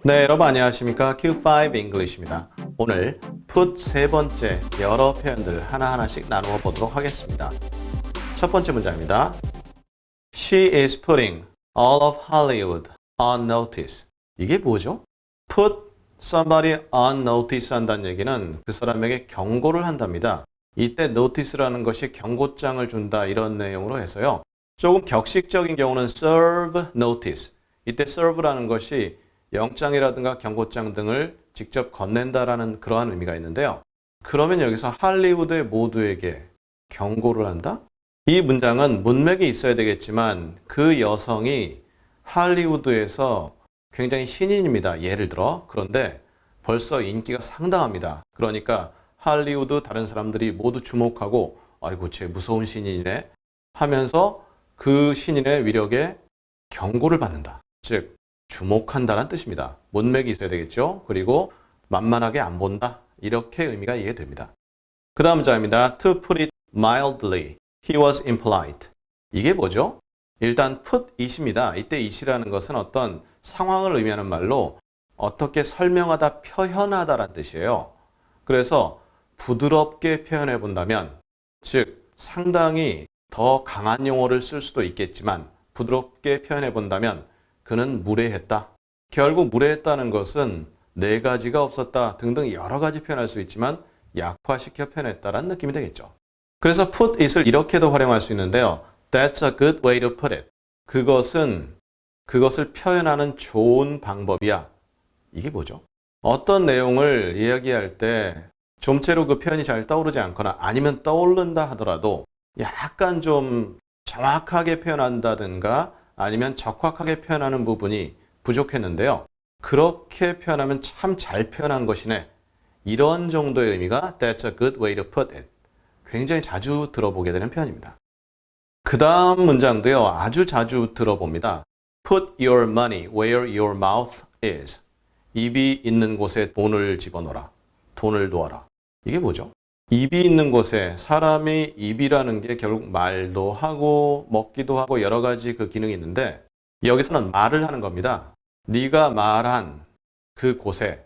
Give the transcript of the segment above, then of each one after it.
네, 여러분 안녕하십니까? Q5 English입니다. 오늘 put 세 번째 여러 표현들 하나하나씩 나누어 보도록 하겠습니다. 첫 번째 문장입니다. She is putting all of Hollywood on notice. 이게 뭐죠? Put somebody on notice 한다는 얘기는 그 사람에게 경고를 한답니다. 이때 notice라는 것이 경고장을 준다 이런 내용으로 해서요. 조금 격식적인 경우는 serve notice. 이때 serve라는 것이 영장이라든가 경고장 등을 직접 건넨다라는 그러한 의미가 있는데요. 그러면 여기서 할리우드의 모두에게 경고를 한다? 이 문장은 문맥이 있어야 되겠지만 그 여성이 할리우드에서 굉장히 신인입니다. 예를 들어. 그런데 벌써 인기가 상당합니다. 그러니까 할리우드 다른 사람들이 모두 주목하고 아이고 쟤 무서운 신인이네 하면서 그 신인의 위력에 경고를 받는다. 즉 주목한다는 뜻입니다. 문맥이 있어야 되겠죠. 그리고 만만하게 안 본다. 이렇게 의미가 이해됩니다. 그 다음 문장입니다. To put it mildly, he was impolite. 이게 뭐죠? 일단 put it입니다. 이때 it이라는 것은 어떤 상황을 의미하는 말로 어떻게 설명하다, 표현하다라는 뜻이에요. 그래서 부드럽게 표현해 본다면, 즉 상당히 더 강한 용어를 쓸 수도 있겠지만 부드럽게 표현해 본다면 그는 무례했다. 결국 무례했다는 것은 네 가지가 없었다 등등 여러 가지 표현할 수 있지만 약화시켜 표현했다라는 느낌이 되겠죠. 그래서 put it을 이렇게도 활용할 수 있는데요. That's a good way to put it. 그것을 표현하는 좋은 방법이야. 이게 뭐죠? 어떤 내용을 이야기할 때 좀채로 그 표현이 잘 떠오르지 않거나 아니면 떠오른다 하더라도 약간 좀 정확하게 표현한다든가 아니면 적확하게 표현하는 부분이 부족했는데요. 그렇게 표현하면 참 잘 표현한 것이네. 이런 정도의 의미가 That's a good way to put it. 굉장히 자주 들어보게 되는 표현입니다. 그 다음 문장도요. 아주 자주 들어봅니다. Put your money where your mouth is. 입이 있는 곳에 돈을 집어넣어라. 돈을 놓아라. 이게 뭐죠? 입이 있는 곳에 사람이 입이라는 게 결국 말도 하고 먹기도 하고 여러 가지 그 기능이 있는데 여기서는 말을 하는 겁니다. 네가 말한 그 곳에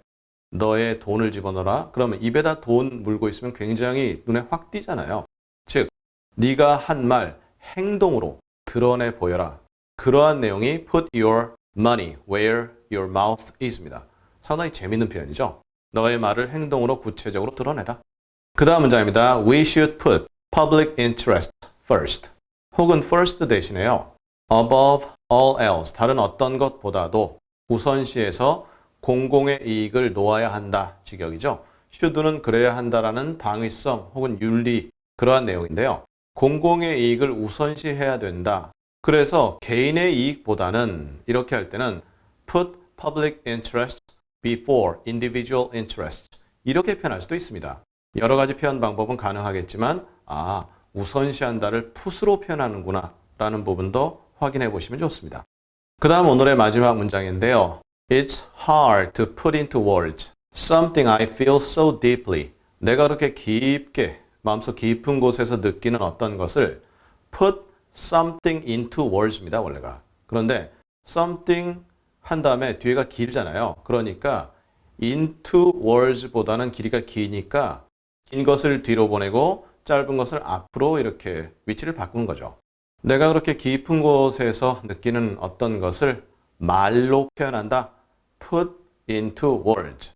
너의 돈을 집어넣어라. 그러면 입에다 돈 물고 있으면 굉장히 눈에 확 띄잖아요. 즉 네가 한 말 행동으로 드러내 보여라. 그러한 내용이 put your money where your mouth is입니다. 상당히 재밌는 표현이죠. 너의 말을 행동으로 구체적으로 드러내라. 그 다음 문장입니다. We should put public interest first. 혹은 first 대신에요. above all else. 다른 어떤 것보다도 우선시해서 공공의 이익을 놓아야 한다. 직역이죠. should는 그래야 한다라는 당위성 혹은 윤리 그러한 내용인데요. 공공의 이익을 우선시해야 된다. 그래서 개인의 이익보다는 이렇게 할 때는 put public interest before individual interest. 이렇게 표현할 수도 있습니다. 여러 가지 표현 방법은 가능하겠지만 우선시한다를 put으로 표현하는구나 라는 부분도 확인해 보시면 좋습니다. 그 다음 오늘의 마지막 문장인데요. It's hard to put into words something I feel so deeply. 내가 그렇게 깊게 마음속 깊은 곳에서 느끼는 어떤 것을 put something into words입니다. 원래가. 그런데 something 한 다음에 뒤에가 길잖아요. 그러니까 into words보다는 길이가 기니까 긴 것을 뒤로 보내고 짧은 것을 앞으로 이렇게 위치를 바꾼 거죠. 내가 그렇게 깊은 곳에서 느끼는 어떤 것을 말로 표현한다. put into words.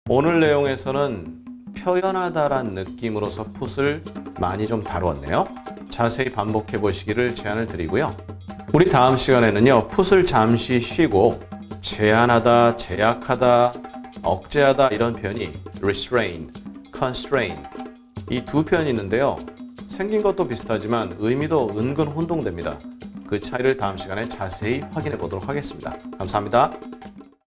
오늘 내용에서는 표현하다란 느낌으로서 put을 많이 좀 다루었네요. 자세히 반복해 보시기를 제안을 드리고요. 우리 다음 시간에는요. put을 잠시 쉬고 제한하다, 제약하다, 억제하다 이런 표현이 restrain, constrain 이 두 표현이 있는데요. 생긴 것도 비슷하지만 의미도 은근 혼동됩니다. 그 차이를 다음 시간에 자세히 확인해 보도록 하겠습니다. 감사합니다.